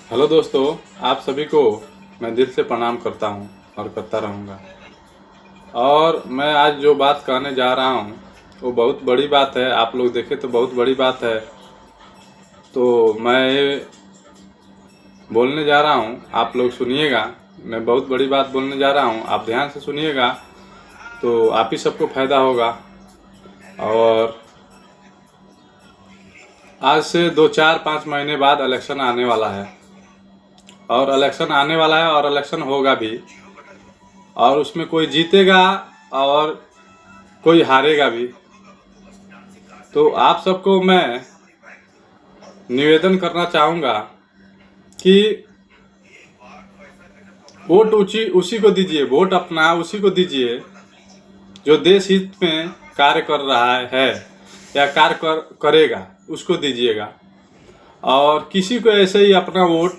Hello दोस्तों, आप सभी को मैं दिल से प्रणाम करता हूं और करता रहूंगा। और मैं आज जो बात कहने जा रहा हूं वो बहुत बड़ी बात है। आप लोग देखें तो बहुत बड़ी बात है। तो मैं ये बोलने जा रहा हूं, आप लोग सुनिएगा। मैं बहुत बड़ी बात बोलने जा रहा हूं, आप ध्यान से सुनिएगा तो आप ही सबको फायदा होगा। और आज से 2 4 5 महीने बाद इलेक्शन आने वाला है, और इलेक्शन आने वाला है और इलेक्शन होगा भी। और उसमें कोई जीतेगा और कोई हारेगा भी। तो आप सबको मैं निवेदन करना चाहूँगा कि वोट उसी को दीजिए, वोट अपना उसी को दीजिए जो देश हित में कार्य कर रहा है या करेगा, उसको दीजिएगा। और किसी को ऐसे ही अपना वोट,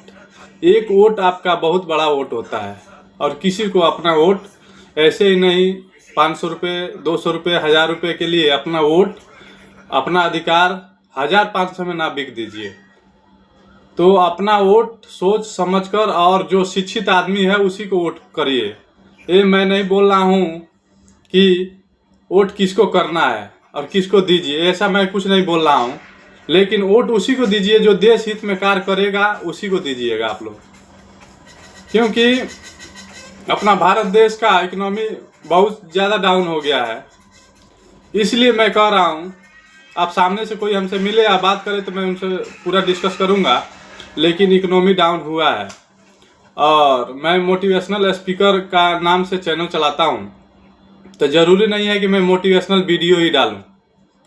एक वोट आपका बहुत बड़ा वोट होता है, और किसी को अपना वोट ऐसे ही नहीं 500 रुपये, 200 रुपये, 1000 रुपये के लिए अपना वोट, अपना अधिकार 1500 में ना बिक दीजिए। तो अपना वोट सोच समझकर, और जो शिक्षित आदमी है उसी को वोट करिए। ये मैं नहीं बोल रहा हूँ कि वोट किसको करना है और किसको दीजिए, ऐसा मैं कुछ नहीं बोल रहा हूँ। लेकिन वोट उसी को दीजिए जो देश हित में कार्य करेगा, उसी को दीजिएगा आप लोग। क्योंकि अपना भारत देश का इकोनॉमी बहुत ज़्यादा डाउन हो गया है। इसलिए मैं कह रहा हूँ, आप सामने से कोई हमसे मिले या बात करे तो मैं उनसे पूरा डिस्कस करूँगा। लेकिन इकोनॉमी डाउन हुआ है। और मैं मोटिवेशनल स्पीकर का नाम से चैनल चलाता हूँ, तो ज़रूरी नहीं है कि मैं मोटिवेशनल वीडियो ही डालूँ।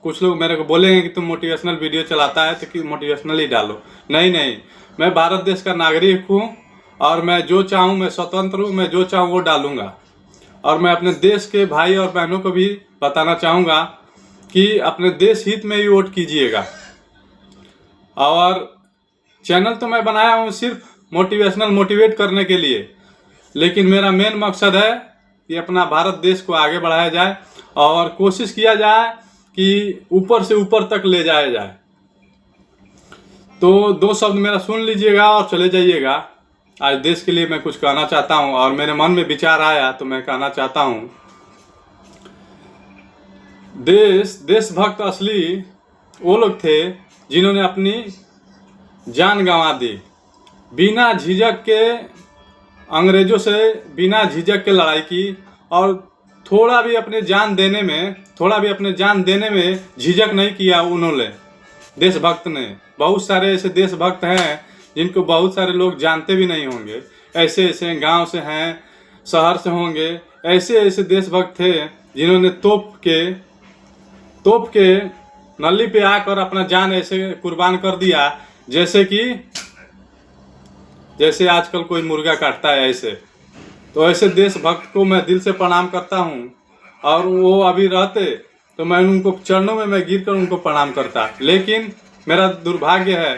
कुछ लोग मेरे को बोलेंगे कि तुम मोटिवेशनल वीडियो चलाता है तो कि मोटिवेशनल ही डालो। नहीं नहीं, मैं भारत देश का नागरिक हूँ और मैं जो चाहूँ, मैं स्वतंत्र हूँ, मैं जो चाहूँ वो डालूँगा। और मैं अपने देश के भाई और बहनों को भी बताना चाहूँगा कि अपने देश हित में ही वोट कीजिएगा। और चैनल तो मैं बनाया हूँ सिर्फ मोटिवेट करने के लिए, लेकिन मेरा मेन मकसद है कि अपना भारत देश को आगे बढ़ाया जाए और कोशिश किया जाए कि ऊपर से ऊपर तक ले जाया जाए। तो 2 शब्द मेरा सुन लीजिएगा और चले जाइएगा। आज देश के लिए मैं कुछ कहना चाहता हूँ और मेरे मन में विचार आया तो मैं कहना चाहता हूँ। देशभक्त असली वो लोग थे जिन्होंने अपनी जान गंवा दी, बिना झिझक के अंग्रेजों से बिना झिझक के लड़ाई की। और थोड़ा भी अपने जान देने में झिझक नहीं किया उन्होंने। देशभक्त ने, बहुत सारे ऐसे देशभक्त हैं जिनको बहुत सारे लोग जानते भी नहीं होंगे। ऐसे ऐसे गांव से हैं, शहर से होंगे, ऐसे ऐसे देशभक्त थे जिन्होंने तोप के नली पे आकर अपना जान ऐसे कुर्बान कर दिया जैसे आजकल कोई मुर्गा काटता है ऐसे। तो ऐसे देशभक्त को मैं दिल से प्रणाम करता हूँ। और वो अभी रहते तो मैं उनको चरणों में मैं गिर कर उनको प्रणाम करता। लेकिन मेरा दुर्भाग्य है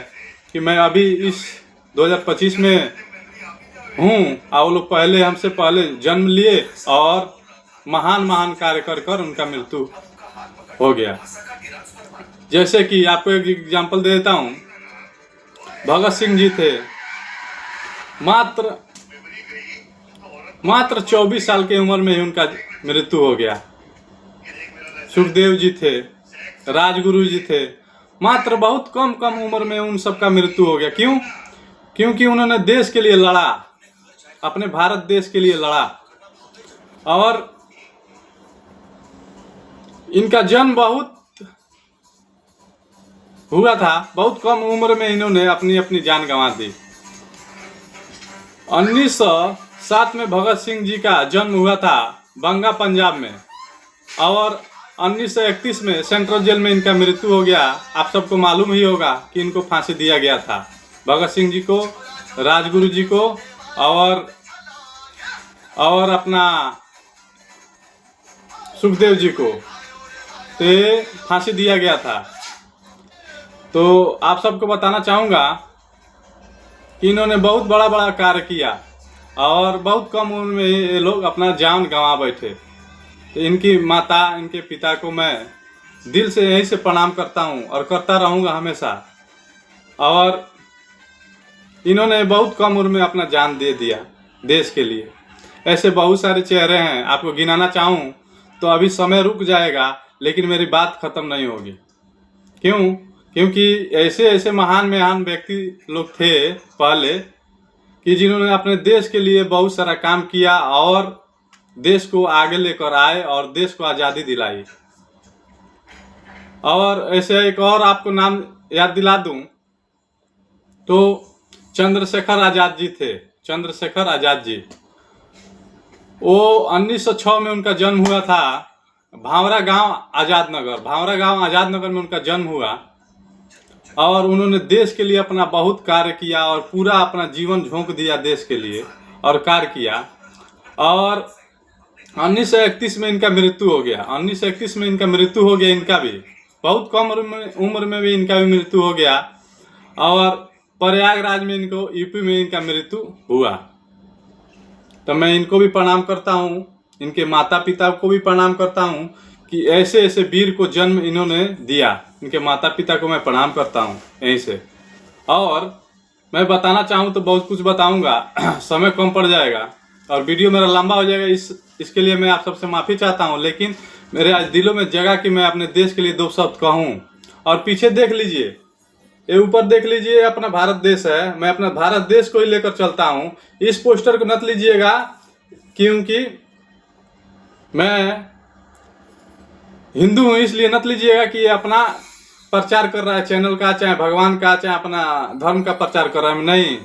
कि मैं अभी इस 2025 में हूँ और वो लोग हमसे पहले जन्म लिए और महान महान कार्य कर उनका मृत्यु हो गया। जैसे कि आपको एक एग्जाम्पल दे देता हूँ। भगत सिंह जी थे, मात्र 24 साल की उम्र में ही उनका मृत्यु हो गया। सुखदेव जी थे, राजगुरु जी थे, मात्र बहुत कम उम्र में उन सबका मृत्यु हो गया। क्यों? क्योंकि उन्होंने देश के लिए लड़ा, अपने भारत देश के लिए लड़ा। और इनका जन्म बहुत हुआ था, बहुत कम उम्र में इन्होंने अपनी जान गंवा दी। 1907 में भगत सिंह जी का जन्म हुआ था बंगा पंजाब में, और 1931 में सेंट्रल जेल में इनका मृत्यु हो गया। आप सबको मालूम ही होगा कि इनको फांसी दिया गया था, भगत सिंह जी को, राजगुरु जी को और अपना सुखदेव जी को तो फांसी दिया गया था। तो आप सबको बताना चाहूँगा कि इन्होंने बहुत बड़ा कार्य किया और बहुत कम उम्र में ये लोग अपना जान गंवा बैठे। तो इनकी माता, इनके पिता को मैं दिल से यहीं से प्रणाम करता हूँ और करता रहूँगा हमेशा। और इन्होंने बहुत कम उम्र में अपना जान दे दिया देश के लिए। ऐसे बहुत सारे चेहरे हैं, आपको गिनाना चाहूँ तो अभी समय रुक जाएगा, लेकिन मेरी बात खत्म नहीं होगी। क्यों? क्योंकि ऐसे ऐसे महान महान व्यक्ति लोग थे पहले कि जिन्होंने अपने देश के लिए बहुत सारा काम किया और देश को आगे लेकर आए और देश को आज़ादी दिलाई। और ऐसे एक और आपको नाम याद दिला दूं तो चंद्रशेखर आज़ाद जी थे। चंद्रशेखर आज़ाद जी, वो 1906 में उनका जन्म हुआ था। भांवरा गांव आज़ाद नगर में उनका जन्म हुआ और उन्होंने देश के लिए अपना बहुत कार्य किया और पूरा अपना जीवन झोंक दिया देश के लिए और कार्य किया। और 1931 में इनका मृत्यु हो गया। 1931 में इनका मृत्यु हो गया। इनका भी बहुत कम उम्र में भी इनका भी मृत्यु हो गया। और प्रयागराज में इनको यूपी में इनका मृत्यु हुआ। तो मैं इनको भी प्रणाम करता हूँ, इनके माता पिता को भी प्रणाम करता हूँ कि ऐसे ऐसे वीर को जन्म इन्होंने दिया। इनके माता पिता को मैं प्रणाम करता हूँ यहीं से। और मैं बताना चाहूँ तो बहुत कुछ बताऊँगा, समय कम पड़ जाएगा और वीडियो मेरा लंबा हो जाएगा। इसके लिए मैं आप सबसे माफ़ी चाहता हूँ, लेकिन मेरे आज दिलों में जगह कि मैं अपने देश के लिए दो शब्द कहूँ। और पीछे देख लीजिए, ये ऊपर देख लीजिए, अपना भारत देश है। मैं अपना भारत देश को ही लेकर चलता हूँ। इस पोस्टर को मत लीजिएगा, क्योंकि मैं हिंदू हूँ, इसलिए मत लीजिएगा कि ये अपना प्रचार कर रहा है चैनल का, चाहे भगवान का, चाहे अपना धर्म का प्रचार कर रहा है। नहीं,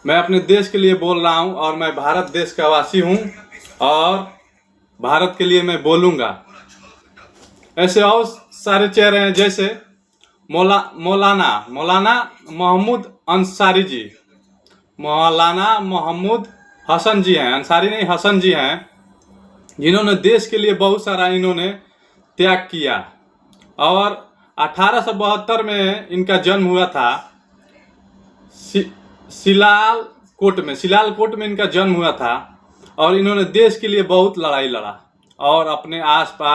मैं अपने देश के लिए बोल रहा हूँ और मैं भारत देश का वासी हूँ और भारत के लिए मैं बोलूँगा। ऐसे और सारे चेहरे हैं, जैसे मौलाना महमूद अंसारी जी, मौलाना महमूद हसन जी हैं, अंसारी नहीं हसन जी हैं, जिन्होंने देश के लिए बहुत सारा इन्होंने त्याग किया। और 1872 में इनका जन्म हुआ था। सिलालकोट में इनका जन्म हुआ था और इन्होंने देश के लिए बहुत लड़ाई लड़ा और अपने आसपास